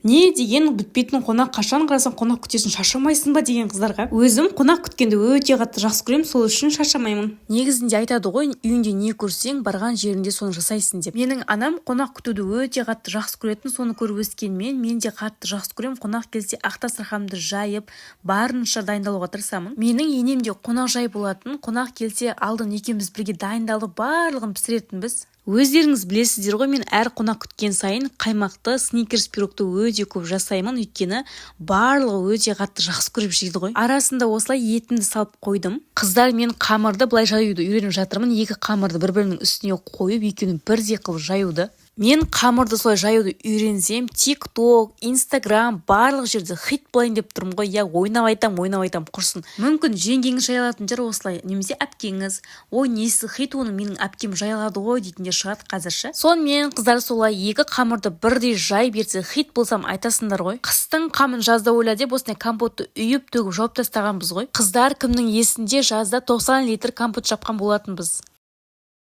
Не деген бітпейтін қонақ, қашан қарасаң қонақ күтесің, шаршамайсың ба деген қыздарға өзім қонақ күткенді өте қатты жақсы көремін, сол үшін шаршамаймын. Негізінде айтады ғой, үйінде не көрсең барған жерінде соны жасайсың деп. Менің анам қонақ күтуді өте қатты жақсы көретін, соны көріп өскенмен мен де қатты жақсы көремін. Қонақ келсе ақ дастарханымды жайып барынша дайындалуға тырысамын. Менің енем де қонақ жай болатын. Қонақ келсе алдын екеуміз бірге дайындалып барлығын пісіретінбіз. Өздеріңіз білесіздер ғой, мен әр қонақ күткен сайын қаймақты сникерс пирогты өте көп жасаймын, өйткені барлығы өте қатты жақсы көріп жейді ғой. Арасында осылай етімді салып қойдым. Қыздар, мен қамырды былай жаюды үйреніп жатырмын. Екі қамырды бір-бірінің үстіне қойып, екеуін бірдей қылып жаюды. Мен қамырды солай жаюды үйренсем, TikTok, Instagram барлық жерде хит болайын деп тұрмын ғой. Я ойнап айтам құрсын. Мүмкін жеңгеңіз жайылатын жер осылай, немесе әпкеңіз. Ой, несі хит, оны менің әпкем жайылады ғой дейтіндер шығады қазірше. Сонымен қыздар, солай екі қамырды бірдей жай берсе хит болсам айтасыңдар ғой. Қыстың қамын жазда ойла деп осындай компотты үйіп төгіп жауып тастағанбыз ғой. Қыздар, кімнің есінде жазда 90 литр компот жапқан болатынбыз.